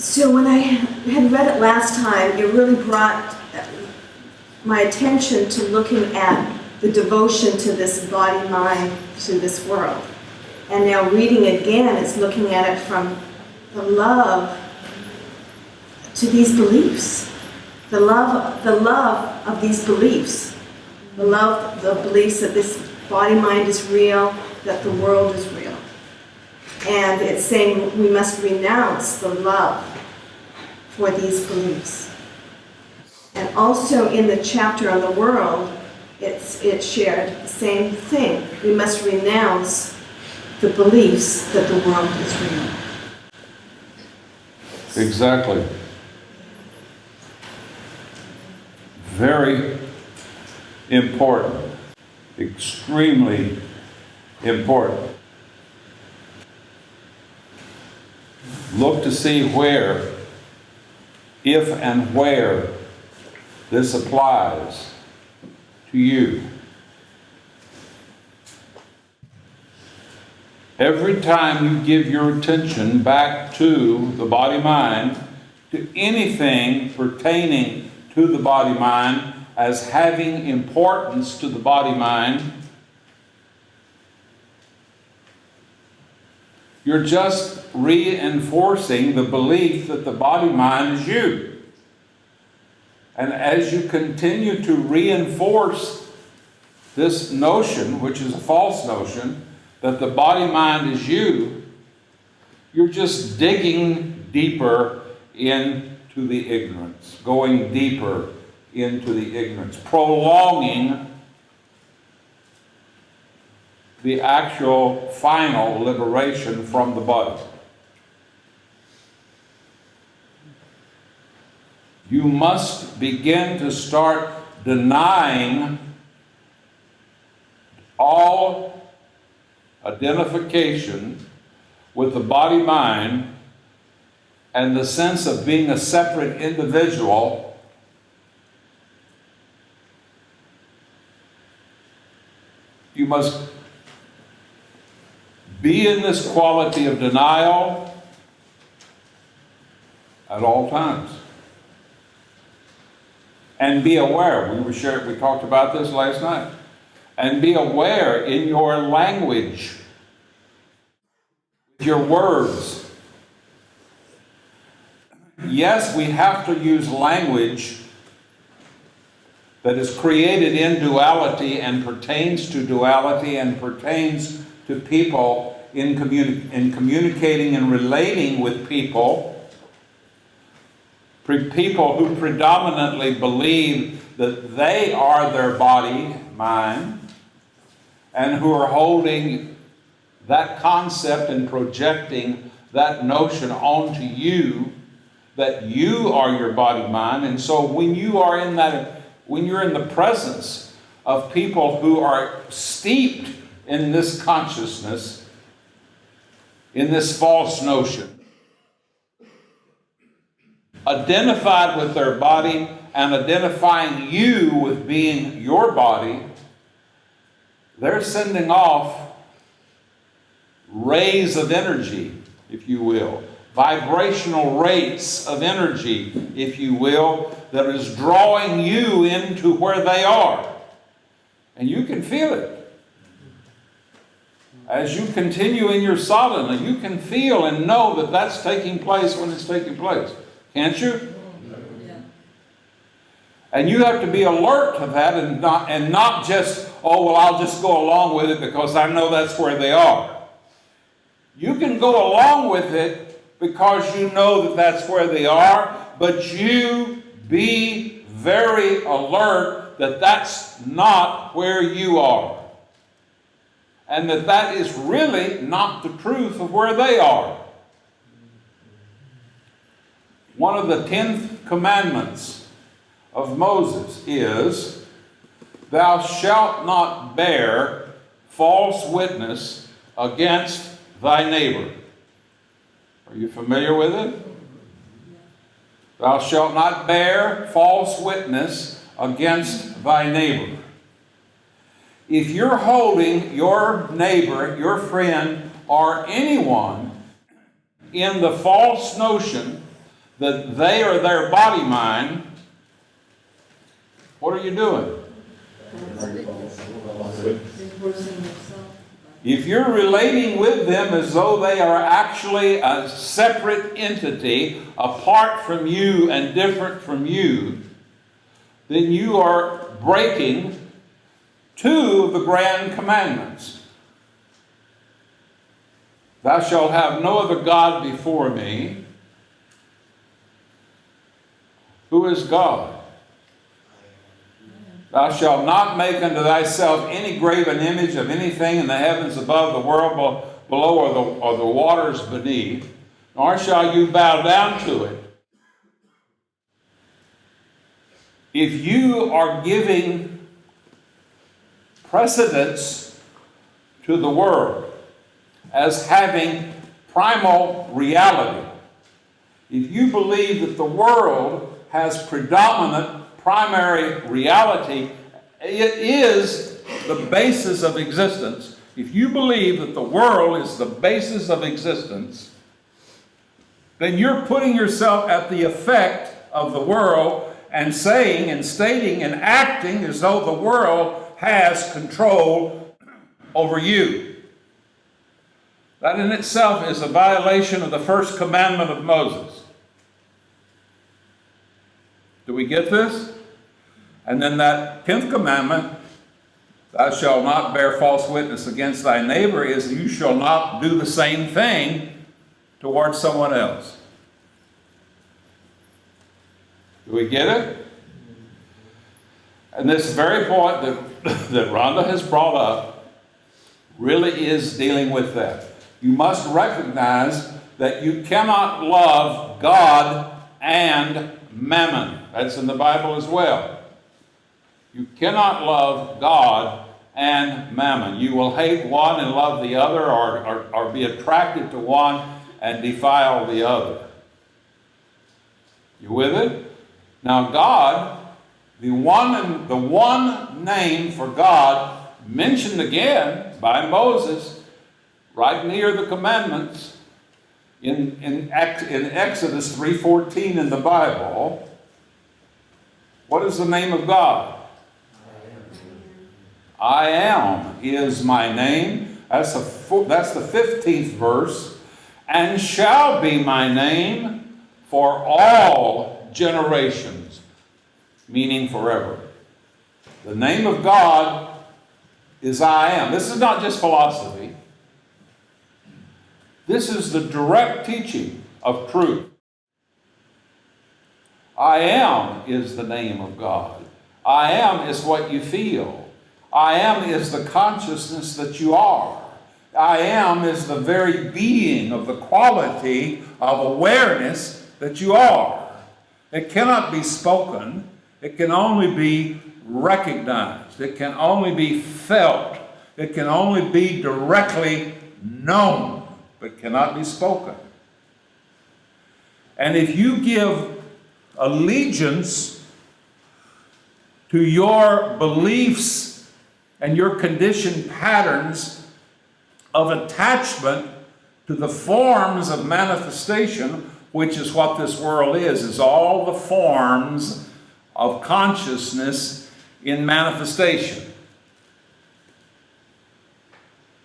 So when I had read it last time, it really brought my attention to looking at the devotion to this body-mind, to this world. And now reading again, it's looking at it from the love to these beliefs. The love of these beliefs. The beliefs that this body-mind is real, that the world is real. And it's saying we must renounce the love for these beliefs. And also in the chapter on the world, it shared the same thing. We must renounce the beliefs that the world is real. Exactly. Very important. Extremely important. Look to see where, if and where this applies to you. Every time you give your attention back to the body-mind, to anything pertaining to the body-mind as having importance to the body-mind, you're just reinforcing the belief that the body-mind is you. And as you continue to reinforce this notion, which is a false notion, that the body-mind is you, you're just digging deeper into the ignorance, going deeper into the ignorance, prolonging the actual final liberation from the body. You must begin to start denying all identification with the body-mind and the sense of being a separate individual. You must be in this quality of denial at all times. And be aware. We talked about this last night. And be aware in your language, your words. Yes, we have to use language that is created in duality and pertains to duality and pertains to people in communicating and relating with people. People who predominantly believe that they are their body, mind, and who are holding that concept and projecting that notion onto you, that you are your body, mind. And so when you're in the presence of people who are steeped in this consciousness, in this false notion, identified with their body and identifying you with being your body, they're sending off rays of energy, if you will, vibrational rates of energy, if you will, that is drawing you into where they are. And you can feel it. As you continue in your sadhana, you can feel and know that that's taking place when it's taking place. Can't you? Yeah. And you have to be alert to that and not just, oh, well, I'll just go along with it because I know that's where they are. You can go along with it because you know that that's where they are, but you be very alert that that's not where you are. And that is really not the truth of where they are. One of the 10 commandments of Moses is, thou shalt not bear false witness against thy neighbor. Are you familiar with it? Thou shalt not bear false witness against thy neighbor. If you're holding your neighbor, your friend, or anyone in the false notion that they are their body mind, what are you doing? If you're relating with them as though they are actually a separate entity, apart from you and different from you, then you are breaking two of the grand commandments. Thou shalt have no other God before me. Who is God? Thou shalt not make unto thyself any graven image of anything in the heavens above, the world below, or the waters beneath, nor shall you bow down to it. If you are giving precedence to the world as having primal reality, if you believe that the world has predominant primary reality, it is the basis of existence. If you believe that the world is the basis of existence, then you're putting yourself at the effect of the world and saying and stating and acting as though the world has control over you. That in itself is a violation of the first commandment of Moses. Do we get this? And then that 10th commandment, thou shalt not bear false witness against thy neighbor, is you shall not do the same thing towards someone else. Do we get it? And this very point that Rhonda has brought up really is dealing with that. You must recognize that you cannot love God and mammon. That's in the Bible as well. You cannot love God and mammon. You will hate one and love the other, or be attracted to one and defile the other. You with it? Now God, the one name for God mentioned again by Moses right near the commandments in Exodus 3:14 in the Bible. What is the name of God? I am is my name. That's the 15th verse. And shall be my name for all generations, meaning forever. The name of God is I am. This is not just philosophy. This is the direct teaching of truth. I am is the name of God. I am is what you feel. I am is the consciousness that you are. I am is the very being of the quality of awareness that you are. It cannot be spoken. It can only be recognized. It can only be felt. It can only be directly known, but cannot be spoken. And if you give allegiance to your beliefs and your conditioned patterns of attachment to the forms of manifestation, which is what this world is all the forms of consciousness in manifestation.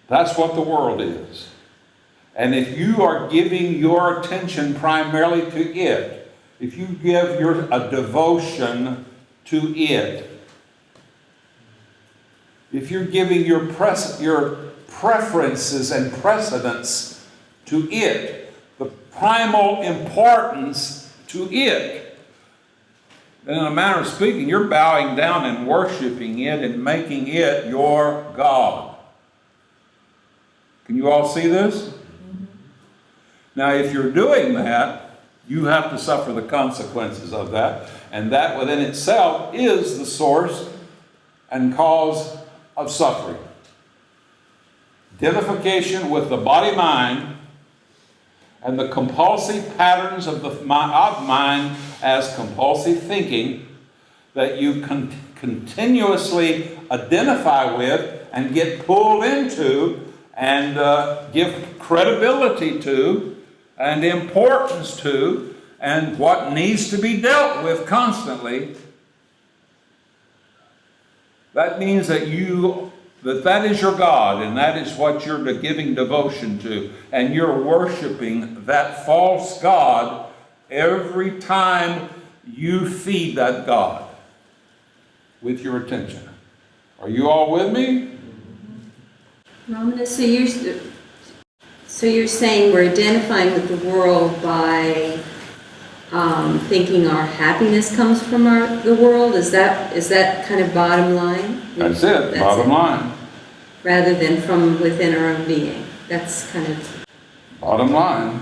That's what the world is. And if you are giving your attention primarily to it, if you give a devotion to it, if you're giving your preferences and precedence to it, the primal importance to it, then in a manner of speaking, you're bowing down and worshiping it and making it your God. Can you all see this? Now, if you're doing that, you have to suffer the consequences of that. And that within itself is the source and cause of suffering. Identification with the body-mind and the compulsive patterns of mind as compulsive thinking that you continuously identify with and get pulled into and give credibility to and importance to and what needs to be dealt with constantly, that means that that is your God, and that is what you're giving devotion to, and you're worshiping that false God every time you feed that God with your attention. Are you all with me? Ramana, so you're saying we're identifying with the world by thinking our happiness comes from the world? Is that kind of bottom line? That's it, bottom line. Rather than from within our own being. That's kind of... Bottom line.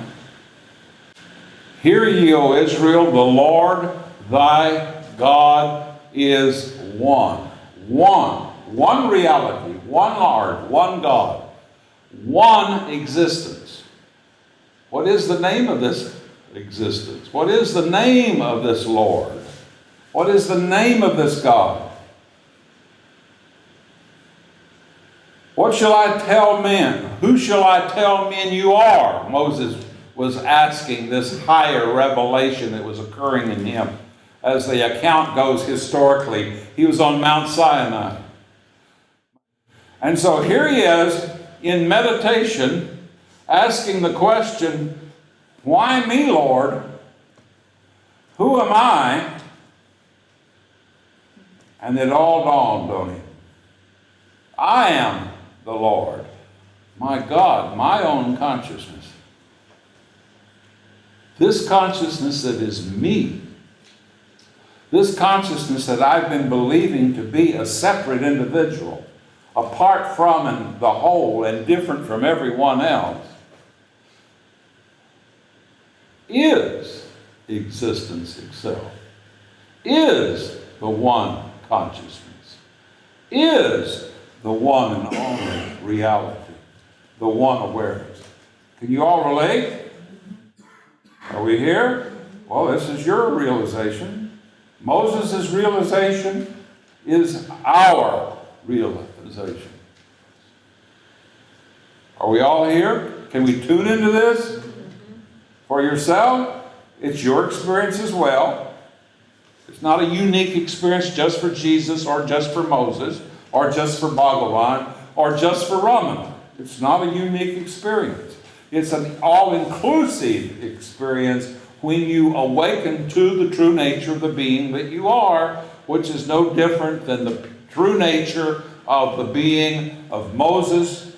Hear ye, O Israel, the Lord thy God is one. One. One reality, one Lord, one God, one existence. What is the name of this existence? What is the name of this Lord? What is the name of this God? What shall I tell men? Who shall I tell men you are? Moses was asking this higher revelation that was occurring in him. As the account goes historically, he was on Mount Sinai. And so here he is in meditation, asking the question, why me, Lord? Who am I? And it all dawned on him. I am the Lord, my God, my own consciousness. This consciousness that is me, this consciousness that I've been believing to be a separate individual, apart from and the whole and different from everyone else, is existence itself, is the one consciousness, is the one and only reality, the one awareness. Can you all relate? Are we here? Well, this is your realization. Moses' realization is our realization. Are we all here? Can we tune into this for yourself? It's your experience as well. It's not a unique experience just for Jesus or just for Moses or just for Bhagavan or just for Ramana. It's not a unique experience. It's an all-inclusive experience when you awaken to the true nature of the being that you are, which is no different than the true nature of the being of Moses,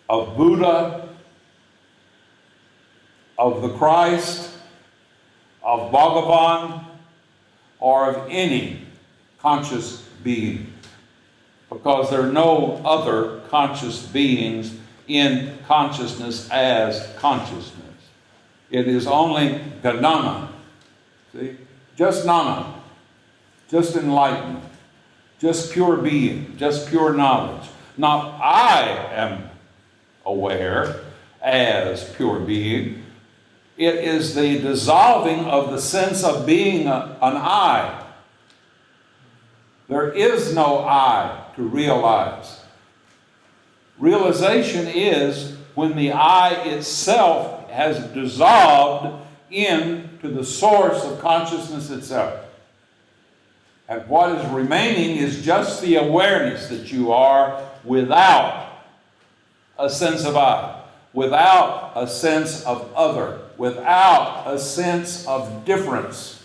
of Buddha, of the Christ, of Bhagavan, or of any conscious being. Because there are no other conscious beings in consciousness as consciousness. It is only Gnana. See? Just Nana. Just enlightenment. Just pure being. Just pure knowledge. Not I am aware as pure being. It is the dissolving of the sense of being an I. There is no I to realize. Realization is when the I itself has dissolved into the source of consciousness itself. And what is remaining is just the awareness that you are without a sense of I, without a sense of other, without a sense of difference.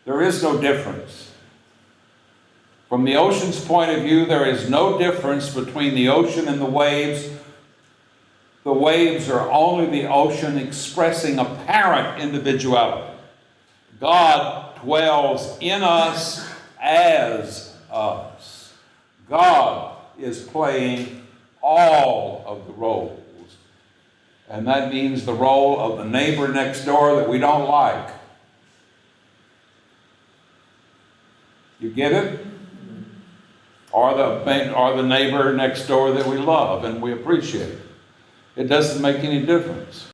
There is no difference. From the ocean's point of view, there is no difference between the ocean and the waves. The waves are only the ocean expressing apparent individuality. God dwells in us as us. God is playing all of the roles. And that means the role of the neighbor next door that we don't like. You get it? Or the neighbor next door that we love and we appreciate. It doesn't make any difference.